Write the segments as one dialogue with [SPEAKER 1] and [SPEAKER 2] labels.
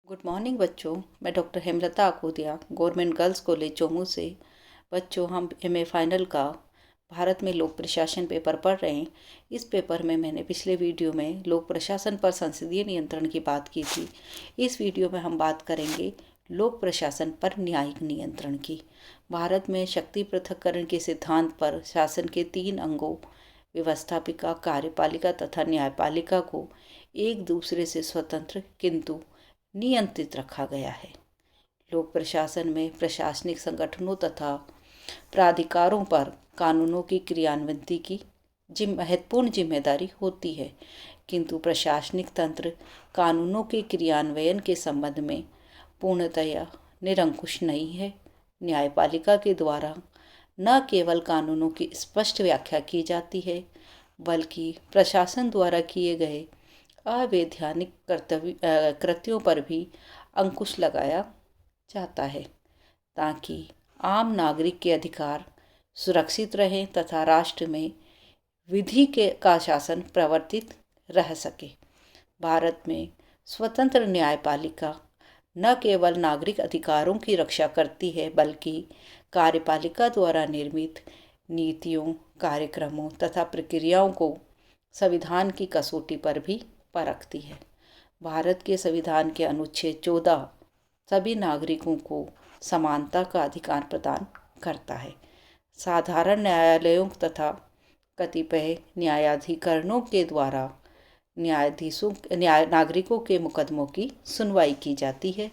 [SPEAKER 1] Good morning बच्चों। मैं doctor Hemlata Akodia, government girls college Jammu से। बच्चों, हम एमए फाइनल का भारत में लोक प्रशासन पेपर पढ़ रहे हैं। इस पेपर में मैंने पिछले वीडियो में लोक प्रशासन पर संसदीय नियंत्रण की बात की थी। इस वीडियो में हम बात करेंगे लोक प्रशासन पर न्यायिक नियंत्रण की। भारत में शक्ति पृथक्करण के सिद्धांत पर शासन के 3 अंगों व्यवस्थापिका, कार्यपालिका तथा न्यायपालिका को एक दूसरे से स्वतंत्र किंतु नियंत्रित रखा गया है। लोक प्रशासन में प्रशासनिक संगठनों तथा प्राधिकारों पर कानूनों की क्रियान्विति की महत्वपूर्ण जिम्मेदारी होती है, किंतु प्रशासनिक तंत्र कानूनों के क्रियान्वयन के संबंध में पूर्णतया निरंकुश नहीं है। न्यायपालिका के द्वारा न केवल कानूनों की स्पष्ट व्याख्या की जाती है, बल्कि प्रशासन द्वारा किए गए अवैधानिक कृत्यों पर भी अंकुश लगाया जाता है, ताकि आम नागरिक के अधिकार सुरक्षित रहें तथा राष्ट्र में विधि का शासन प्रवर्तित रह सके। भारत में स्वतंत्र न्यायपालिका न केवल नागरिक अधिकारों की रक्षा करती है, बल्कि कार्यपालिका द्वारा निर्मित नीतियों, कार्यक्रमों तथा प्रक्रियाओं को संविधान की कसौटी पर भी परखती है। भारत के संविधान के अनुच्छेद 14 सभी नागरिकों को समानता का अधिकार प्रदान करता है। साधारण न्यायालयों तथा कतिपय न्यायाधिकरणों के द्वारा नागरिकों के मुकदमों की सुनवाई की जाती है।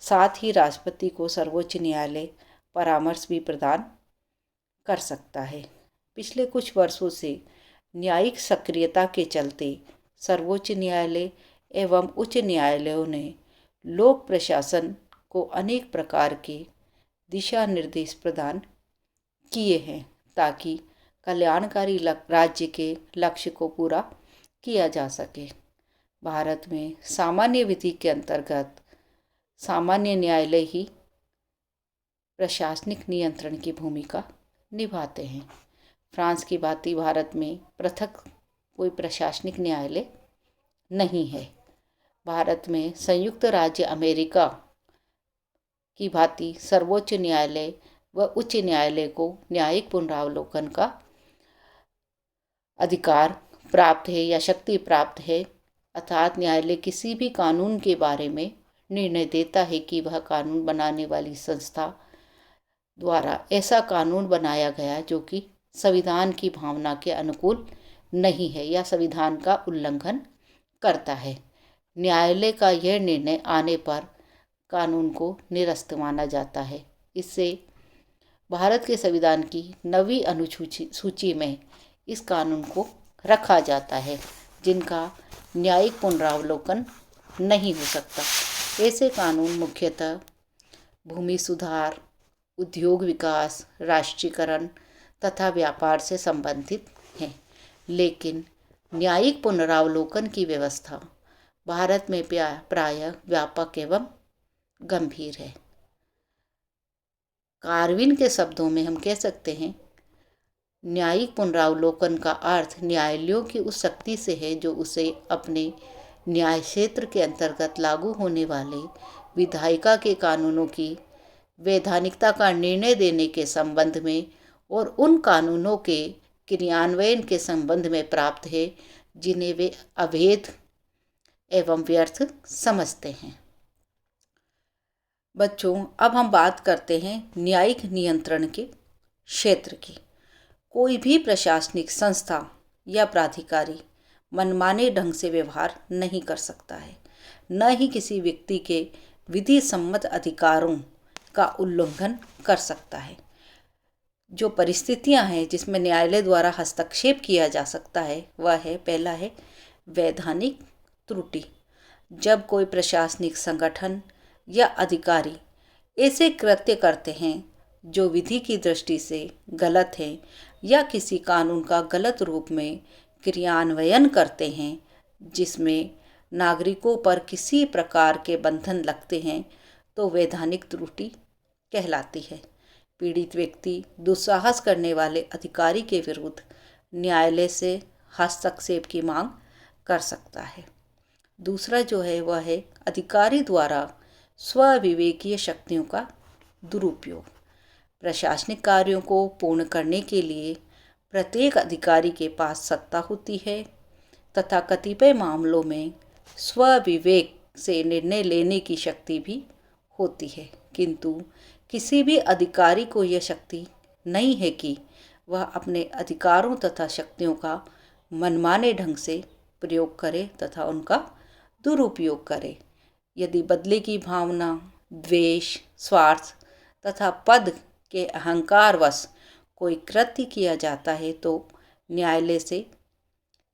[SPEAKER 1] साथ ही राष्ट्रपति को सर्वोच्च न्यायालय परामर्श भी प्रदान कर सकता है। पिछले कुछ वर्षों से न्यायिक सक्रियता के चलते सर्वोच्च न्यायालय एवं उच्च न्यायालयों ने लोक प्रशासन को अनेक प्रकार के दिशा निर्देश प्रदान किए हैं, ताकि कल्याणकारी राज्य के लक्ष्य को पूरा किया जा सके। भारत में सामान्य विधि के अंतर्गत सामान्य न्यायालय ही प्रशासनिक नियंत्रण की भूमिका निभाते हैं। फ्रांस की भांति भारत में पृथक कोई प्रशासनिक न्यायालय नहीं है। भारत में संयुक्त राज्य अमेरिका की भांति सर्वोच्च न्यायालय व उच्च न्यायालय को न्यायिक पुनरावलोकन का अधिकार प्राप्त है या शक्ति प्राप्त है, अर्थात न्यायालय किसी भी कानून के बारे में निर्णय देता है कि वह कानून बनाने वाली संस्था द्वारा ऐसा कानून बनाया गया जो कि संविधान की भावना के अनुकूल नहीं है या संविधान का उल्लंघन करता है। न्यायालय का यह निर्णय आने पर कानून को निरस्त माना जाता है। इससे भारत के संविधान की 9वीं अनुसूची में इस कानून को रखा जाता है, जिनका न्यायिक पुनरावलोकन नहीं हो सकता। ऐसे कानून मुख्यतः भूमि सुधार, उद्योग विकास, राष्ट्रीयकरण तथा व्यापार से संबंधित हैं। लेकिन न्यायिक पुनरावलोकन की व्यवस्था भारत में प्रायः व्यापक एवं गंभीर है। कार्विन के शब्दों में हम कह सकते हैं, न्यायिक पुनरावलोकन का अर्थ न्यायालयों की उस शक्ति से है जो उसे अपने न्याय क्षेत्र के अंतर्गत लागू होने वाले विधायिका के कानूनों की वैधानिकता का निर्णय देने के संबंध में और उन कानूनों के क्रियान्वयन के संबंध में प्राप्त है जिन्हें वे अवैध एवं व्यर्थ समझते हैं। बच्चों, अब हम बात करते हैं न्यायिक नियंत्रण के क्षेत्र की। कोई भी प्रशासनिक संस्था या प्राधिकारी मनमाने ढंग से व्यवहार नहीं कर सकता है, न ही किसी व्यक्ति के विधि सम्मत अधिकारों का उल्लंघन कर सकता है। जो परिस्थितियां हैं जिसमें न्यायालय द्वारा हस्तक्षेप किया जा सकता है, वह है, पहला है वैधानिक त्रुटि। जब कोई प्रशासनिक संगठन या अधिकारी ऐसे कृत्य करते हैं जो विधि की दृष्टि से गलत है या किसी कानून का गलत रूप में क्रियान्वयन करते हैं, जिसमें नागरिकों पर किसी प्रकार के बंधन लगते हैं, तो वैधानिक त्रुटि कहलाती है। पीड़ित व्यक्ति दुस्साहस करने वाले अधिकारी के विरुद्ध न्यायालय से हस्तक्षेप की मांग कर सकता है। दूसरा जो है वह है अधिकारी द्वारा स्वविवेकीय शक्तियों का दुरुपयोग। प्रशासनिक कार्यों को पूर्ण करने के लिए प्रत्येक अधिकारी के पास सत्ता होती है तथा कतिपय मामलों में स्वविवेक से निर्णय लेने की शक्ति भी होती है, किंतु किसी भी अधिकारी को यह शक्ति नहीं है कि वह अपने अधिकारों तथा शक्तियों का मनमाने ढंग से प्रयोग करे तथा उनका दुरुपयोग करे। यदि बदले की भावना, द्वेष, स्वार्थ तथा पद के अहंकारवश कोई कृत्य किया जाता है तो न्यायालय से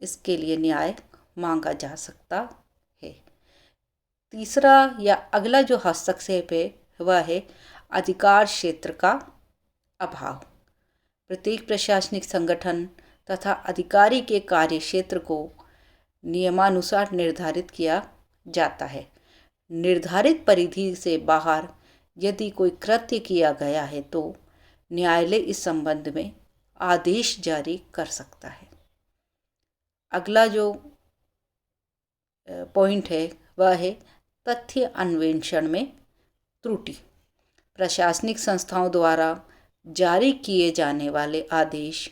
[SPEAKER 1] इसके लिए न्याय मांगा जा सकता है। तीसरा या अगला जो हस्तक्षेप है वह है अधिकार क्षेत्र का अभाव। प्रत्येक प्रशासनिक संगठन तथा अधिकारी के कार्य क्षेत्र को नियमानुसार निर्धारित किया जाता है। निर्धारित परिधि से बाहर यदि कोई कृत्य किया गया है तो न्यायालय इस संबंध में आदेश जारी कर सकता है। अगला जो पॉइंट है वह है तथ्य अन्वेषण में त्रुटि। प्रशासनिक संस्थाओं द्वारा जारी किए जाने वाले आदेश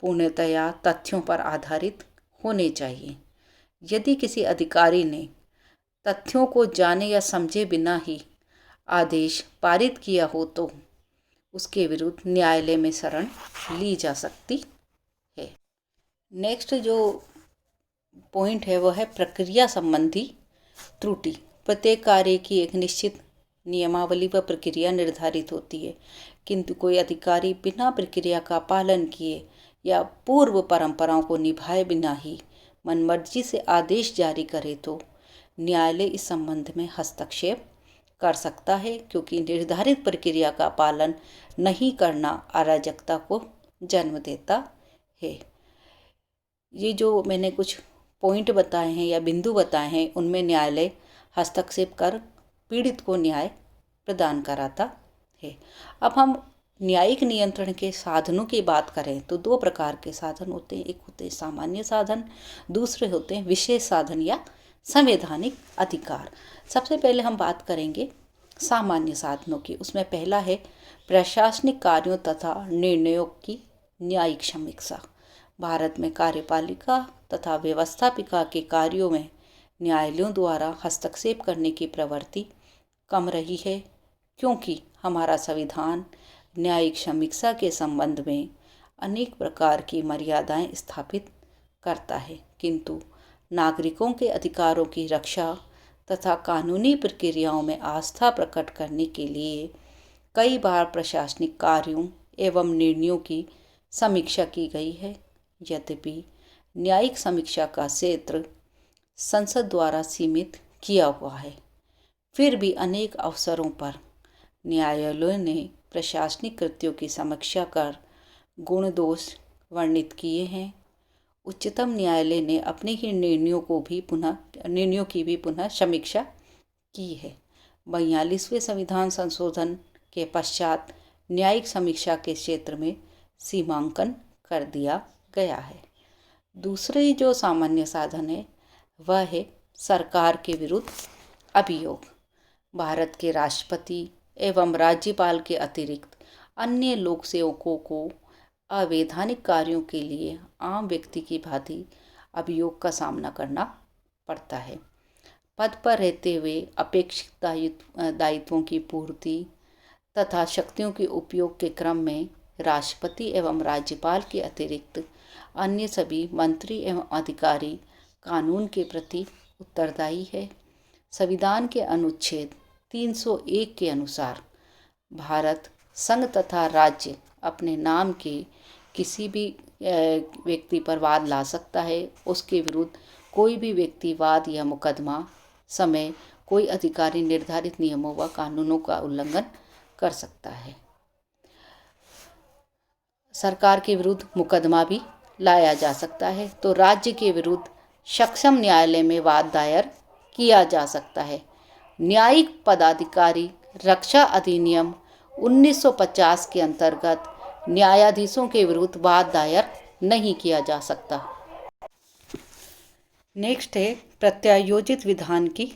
[SPEAKER 1] पूर्णतया तथ्यों पर आधारित होने चाहिए। यदि किसी अधिकारी ने तथ्यों को जाने या समझे बिना ही आदेश पारित किया हो तो उसके विरुद्ध न्यायालय में शरण ली जा सकती है। नेक्स्ट जो पॉइंट है वह है प्रक्रिया संबंधी त्रुटि। प्रत्येक कार्य की एक निश्चित नियमावली व प्रक्रिया निर्धारित होती है, किंतु कोई अधिकारी बिना प्रक्रिया का पालन किए या पूर्व परंपराओं को निभाए बिना ही मनमर्जी से आदेश जारी करे तो न्यायालय इस संबंध में हस्तक्षेप कर सकता है, क्योंकि निर्धारित प्रक्रिया का पालन नहीं करना अराजकता को जन्म देता है। ये जो मैंने कुछ पॉइंट बताए हैं या बिंदु बताए हैं उनमें न्यायालय हस्तक्षेप कर पीड़ित को न्याय प्रदान कराता है। अब हम न्यायिक नियंत्रण के साधनों की बात करें तो दो प्रकार के साधन होते हैं। एक होते हैं सामान्य साधन, दूसरे होते हैं विशेष साधन या संवैधानिक अधिकार। सबसे पहले हम बात करेंगे सामान्य साधनों की। उसमें पहला है प्रशासनिक कार्यों तथा निर्णयों की न्यायिक समीक्षा। भारत में कार्यपालिका तथा व्यवस्थापिका के कार्यों में न्यायालयों द्वारा हस्तक्षेप करने की प्रवृत्ति कम रही है, क्योंकि हमारा संविधान न्यायिक समीक्षा के संबंध में अनेक प्रकार की मर्यादाएं स्थापित करता है, किंतु नागरिकों के अधिकारों की रक्षा तथा कानूनी प्रक्रियाओं में आस्था प्रकट करने के लिए कई बार प्रशासनिक कार्यों एवं निर्णयों की समीक्षा की गई है। यद्यपि न्यायिक समीक्षा का क्षेत्र संसद द्वारा सीमित किया हुआ है, फिर भी अनेक अवसरों पर न्यायालयों ने प्रशासनिक कृत्यों की समीक्षा कर गुण दोष वर्णित किए हैं। उच्चतम न्यायालय ने अपने ही निर्णयों की भी पुनः समीक्षा की है। 42वें संविधान संशोधन के पश्चात न्यायिक समीक्षा के क्षेत्र में सीमांकन कर दिया गया है। दूसरे जो सामान्य साधन है वह है सरकार के विरुद्ध अभियोग। भारत के राष्ट्रपति एवं राज्यपाल के अतिरिक्त अन्य लोक सेवकों को अवैधानिक कार्यों के लिए आम व्यक्ति की भांति अभियोग का सामना करना पड़ता है। पद पर रहते हुए अपेक्षित दायित्वों की पूर्ति तथा शक्तियों के उपयोग के क्रम में राष्ट्रपति एवं राज्यपाल के अतिरिक्त अन्य सभी मंत्री एवं अधिकारी कानून के प्रति उत्तरदायी है। संविधान के अनुच्छेद 301 के अनुसार भारत संघ तथा राज्य अपने नाम के किसी भी व्यक्ति पर वाद ला सकता है। उसके विरुद्ध कोई भी व्यक्ति वाद या मुकदमा समय कोई अधिकारी निर्धारित नियमों व कानूनों का उल्लंघन कर सकता है। सरकार के विरुद्ध मुकदमा भी लाया जा सकता है, तो राज्य के विरुद्ध सक्षम न्यायालय में वाद दायर किया जा सकता है। न्यायिक पदाधिकारी रक्षा अधिनियम 1950 के अंतर्गत न्यायाधीशों के विरुद्ध वाद दायर नहीं किया जा सकता। नेक्स्ट है प्रत्यायोजित विधान की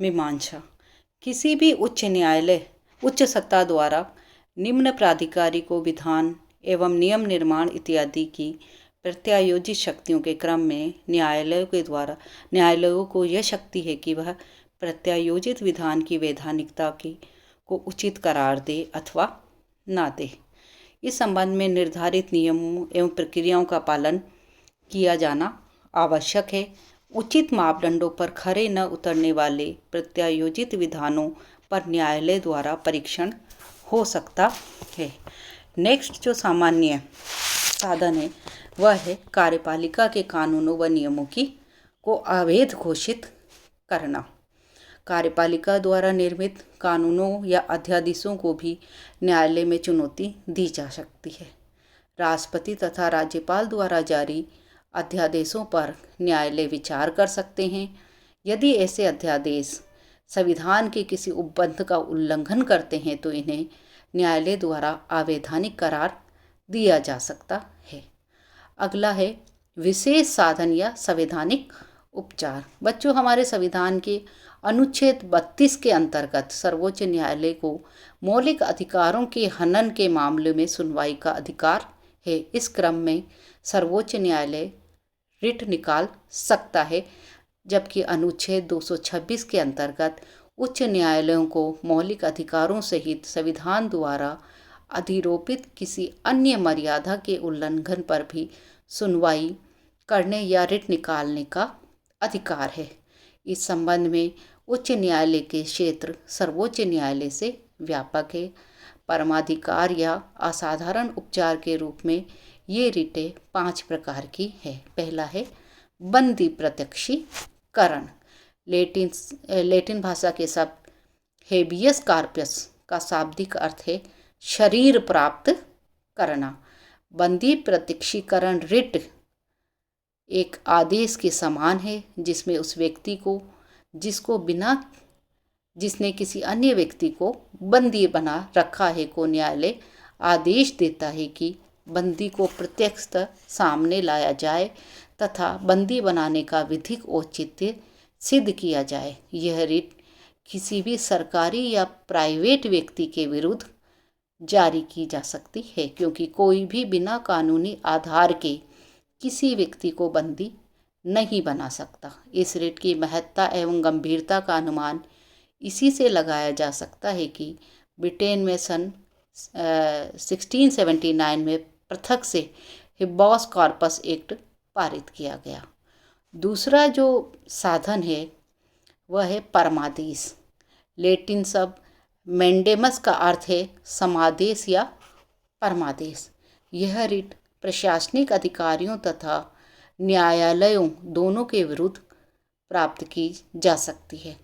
[SPEAKER 1] मीमांसा। किसी भी उच्च न्यायालय उच्च सत्ता द्वारा निम्न प्राधिकारी को विधान एवं नियम निर्माण इत्यादि की प्रत्यायोजित शक्तियों के क्रम में न्यायालयों को यह शक्ति है कि वह प्रत्यायोजित विधान की वैधानिकता को उचित करार दे अथवा ना दे। इस संबंध में निर्धारित नियमों एवं प्रक्रियाओं का पालन किया जाना आवश्यक है। उचित मापदंडों पर खरे न उतरने वाले प्रत्यायोजित विधानों पर न्यायालय द्वारा परीक्षण हो सकता है। नेक्स्ट जो सामान्य साधन है वह है कार्यपालिका के कानूनों व नियमों को अवैध घोषित करना। कार्यपालिका द्वारा निर्मित कानूनों या अध्यादेशों को भी न्यायालय में चुनौती दी जा सकती है। राष्ट्रपति तथा राज्यपाल द्वारा जारी अध्यादेशों पर न्यायालय विचार कर सकते हैं। यदि ऐसे अध्यादेश संविधान के किसी उपबंध का उल्लंघन करते हैं तो इन्हें न्यायालय द्वारा अवैधानिक करार दिया जा सकता है। अगला है विशेष साधन या संवैधानिक उपचार। बच्चों, हमारे संविधान के अनुच्छेद 32 के अंतर्गत सर्वोच्च न्यायालय को मौलिक अधिकारों के हनन के मामले में सुनवाई का अधिकार है। इस क्रम में सर्वोच्च न्यायालय रिट निकाल सकता है, जबकि अनुच्छेद 226 के अंतर्गत उच्च न्यायालयों को मौलिक अधिकारों सहित संविधान द्वारा अधिरोपित किसी अन्य मर्यादा के उल्लंघन पर भी सुनवाई करने या रिट निकालने का अधिकार है। इस संबंध में उच्च न्यायालय के क्षेत्र सर्वोच्च न्यायालय से व्यापक है। परमाधिकार या असाधारण उपचार के रूप में ये रिटें 5 प्रकार की है। पहला है बंदी प्रत्यक्षीकरण। लैटिन भाषा के शब्द हेबियस कार्पस का शाब्दिक अर्थ है शरीर प्राप्त करना। बंदी प्रत्यक्षीकरण रिट एक आदेश के समान है जिसमें उस व्यक्ति को जिसने किसी अन्य व्यक्ति को बंदी बना रखा है को न्यायालय आदेश देता है कि बंदी को प्रत्यक्षतः सामने लाया जाए तथा बंदी बनाने का विधिक औचित्य सिद्ध किया जाए। यह रिट किसी भी सरकारी या प्राइवेट व्यक्ति के विरुद्ध जारी की जा सकती है, क्योंकि कोई भी बिना कानूनी आधार के किसी व्यक्ति को बंदी नहीं बना सकता। इस रिट की महत्ता एवं गंभीरता का अनुमान इसी से लगाया जा सकता है कि ब्रिटेन में सन 1679 में पृथक से हेबियस कॉर्पस एक्ट पारित किया गया। दूसरा जो साधन है वह है परमादेश। लैटिन शब्द मैंडेमस का अर्थ है समादेश या परमादेश। यह रिट प्रशासनिक अधिकारियों तथा न्यायालयों दोनों के विरुद्ध प्राप्त की जा सकती है,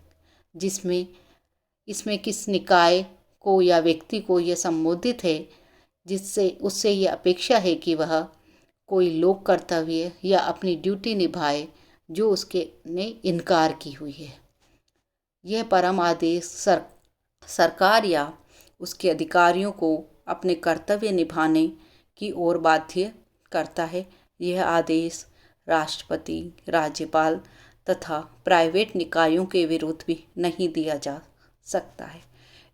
[SPEAKER 1] इसमें किस निकाय को या व्यक्ति को यह संबोधित है जिससे उससे ये अपेक्षा है कि वह कोई लोक कर्तव्य या अपनी ड्यूटी निभाए जो उसके ने इनकार की हुई है। यह परम आदेश सरकार या उसके अधिकारियों को अपने कर्तव्य निभाने की ओर बाध्य करता है। यह आदेश राष्ट्रपति, राज्यपाल तथा प्राइवेट निकायों के विरुद्ध भी नहीं दिया जा सकता है।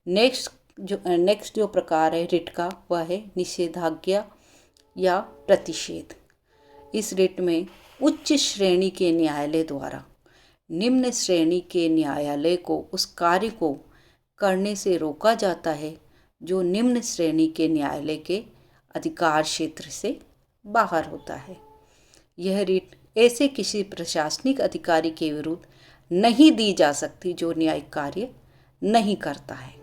[SPEAKER 1] नेक्स्ट जो प्रकार है रिट का वह है निषेधाज्ञा या प्रतिषेध। इस रिट में उच्च श्रेणी के न्यायालय द्वारा निम्न श्रेणी के न्यायालय को उस कार्य को करने से रोका जाता है जो निम्न श्रेणी के न्यायालय के अधिकार क्षेत्र से बाहर होता है। यह रिट ऐसे किसी प्रशासनिक अधिकारी के विरुद्ध नहीं दी जा सकती जो न्यायिक कार्य नहीं करता है।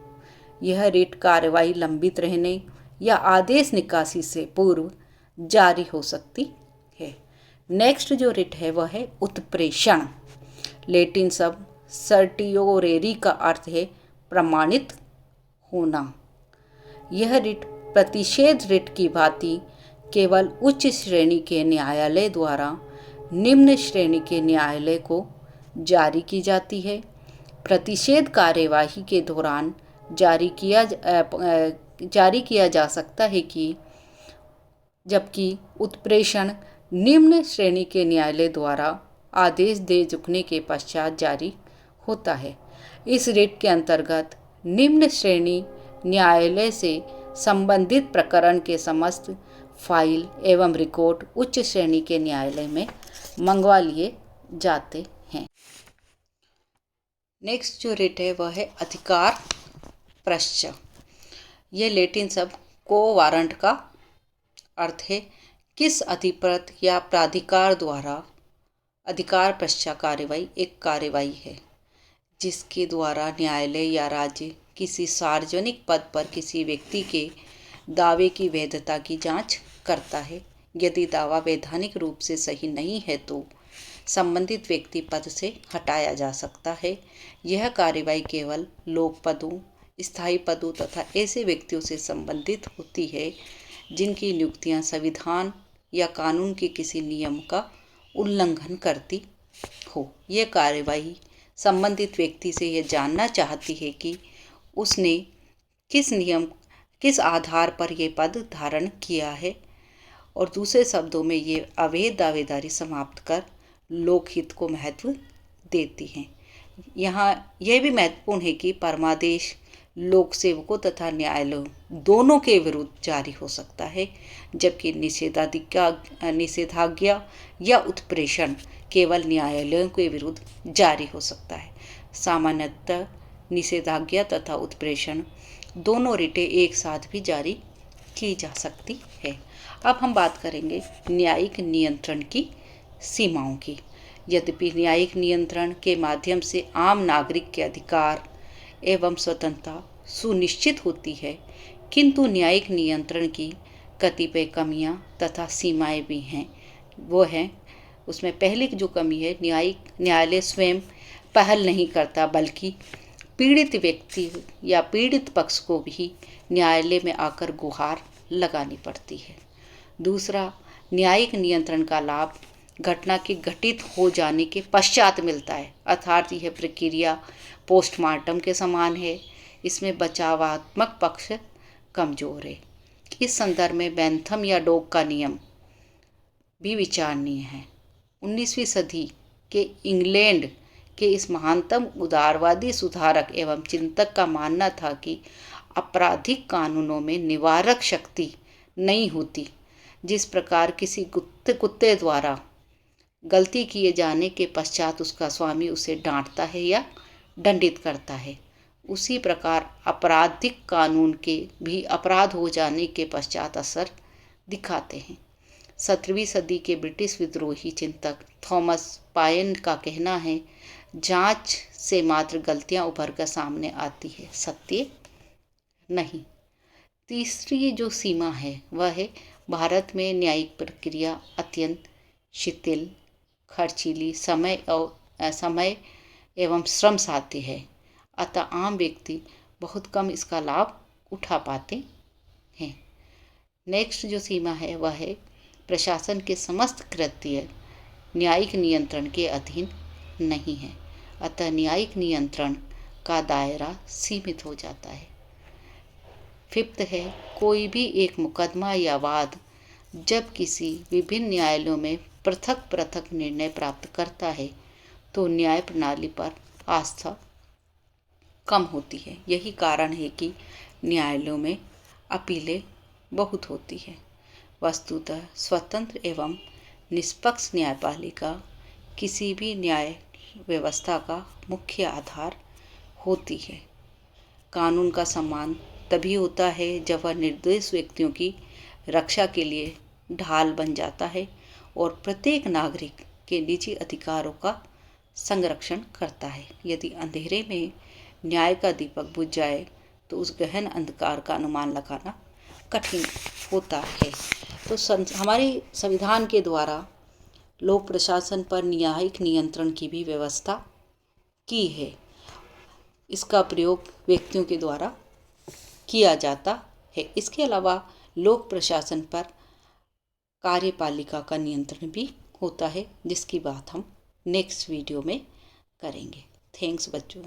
[SPEAKER 1] यह रिट कार्रवाई लंबित रहने या आदेश निकासी से पूर्व जारी हो सकती है। नेक्स्ट जो रिट है वह है उत्प्रेषण। लैटिन शब्द सर्टियोरेरी का अर्थ है प्रमाणित होना। यह रिट प्रतिषेध रिट की भांति केवल उच्च श्रेणी के न्यायालय द्वारा निम्न श्रेणी के न्यायालय को जारी की जाती है। प्रतिषेध कार्यवाही के दौरान जारी किया जा सकता है कि जबकि उत्प्रेषण निम्न श्रेणी के न्यायालय द्वारा आदेश दे चुकने के पश्चात जारी होता है। इस रिट के अंतर्गत निम्न श्रेणी न्यायालय से संबंधित प्रकरण के समस्त फाइल एवं रिकॉर्ड उच्च श्रेणी के न्यायालय में मंगवा लिए जाते हैं। नेक्स्ट जो रिट है वह है अधिकार प्रश्च। यह लैटिन शब्द को वारंट का अर्थ है किस अधिकृत या प्राधिकार द्वारा अधिकार प्रश्च कार्यवाही एक कार्यवाही है जिसके द्वारा न्यायालय या राज्य किसी सार्वजनिक पद पर किसी व्यक्ति के दावे की वैधता की जांच करता है। यदि दावा वैधानिक रूप से सही नहीं है तो संबंधित व्यक्ति पद से हटाया जा सकता है। यह कार्यवाही केवल लोक पदों, स्थायी पदों तथा ऐसे व्यक्तियों से संबंधित होती है जिनकी नियुक्तियां संविधान या कानून के किसी नियम का उल्लंघन करती हो। यह कार्यवाही संबंधित व्यक्ति से यह जानना चाहती है कि उसने किस आधार पर यह पद धारण किया है और दूसरे शब्दों में ये अवैध दावेदारी समाप्त कर लोकहित को महत्व देती हैं। यहाँ यह भी महत्वपूर्ण है कि परमादेश लोक सेवकों तथा न्यायालयों दोनों के विरुद्ध जारी हो सकता है, जबकि निषेधाज्ञा या उत्प्रेषण केवल न्यायालयों के विरुद्ध जारी हो सकता है। सामान्यतः निषेधाज्ञा तथा उत्प्रेषण दोनों रिटें एक साथ भी जारी की जा सकती है। अब हम बात करेंगे न्यायिक नियंत्रण की सीमाओं की। यद्यपि न्यायिक नियंत्रण के माध्यम से आम नागरिक के अधिकार एवं स्वतंत्रता सुनिश्चित होती है, किंतु न्यायिक नियंत्रण की कतिपय कमियां तथा सीमाएं भी हैं। वो हैं, उसमें पहली जो कमी है, न्यायालय स्वयं पहल नहीं करता, बल्कि पीड़ित व्यक्ति या पीड़ित पक्ष को भी न्यायालय में आकर गुहार लगानी पड़ती है। दूसरा, न्यायिक नियंत्रण का लाभ घटना के घटित हो जाने के पश्चात मिलता है, अर्थात यह प्रक्रिया पोस्टमार्टम के समान है। इसमें बचावात्मक पक्ष कमजोर है। इस संदर्भ में बैंथम या डोक का नियम भी विचारणीय है। 19वीं सदी के इंग्लैंड के इस महानतम उदारवादी सुधारक एवं चिंतक का मानना था कि आपराधिक कानूनों में निवारक शक्ति नहीं होती। जिस प्रकार किसी कुत्ते द्वारा गलती किए जाने के पश्चात उसका स्वामी उसे डांटता है या दंडित करता है, उसी प्रकार आपराधिक कानून के भी अपराध हो जाने के पश्चात असर दिखाते हैं। 17वीं सदी के ब्रिटिश विद्रोही चिंतक थॉमस पाइन का कहना है, जांच से मात्र गलतियां उभर कर सामने आती है, सत्य नहीं। तीसरी जो सीमा है वह है भारत में न्यायिक प्रक्रिया अत्यंत शिथिल, खर्चीली, समय एवं श्रम साध्य है, अतः आम व्यक्ति बहुत कम इसका लाभ उठा पाते हैं। नेक्स्ट जो सीमा है वह है प्रशासन के समस्त कृत्य न्यायिक नियंत्रण के अधीन नहीं है, अतः न्यायिक नियंत्रण का दायरा सीमित हो जाता है। 5th है, कोई भी एक मुकदमा या वाद जब किसी विभिन्न न्यायालयों में पृथक पृथक निर्णय प्राप्त करता है तो न्याय प्रणाली पर आस्था कम होती है। यही कारण है कि न्यायालयों में अपीलें बहुत होती है। वस्तुतः स्वतंत्र एवं निष्पक्ष न्यायपालिका किसी भी न्याय व्यवस्था का मुख्य आधार होती है। कानून का सम्मान तभी होता है जब वह निर्दोष व्यक्तियों की रक्षा के लिए ढाल बन जाता है और प्रत्येक नागरिक के निजी अधिकारों का संरक्षण करता है। यदि अंधेरे में न्याय का दीपक बुझ जाए तो उस गहन अंधकार का अनुमान लगाना कठिन होता है। तो हमारे संविधान के द्वारा लोक प्रशासन पर न्यायिक नियंत्रण की भी व्यवस्था की है। इसका प्रयोग व्यक्तियों के द्वारा किया जाता है। इसके अलावा लोक प्रशासन पर कार्यपालिका का नियंत्रण भी होता है, जिसकी बात हम नेक्स्ट वीडियो में करेंगे। थैंक्स बच्चों।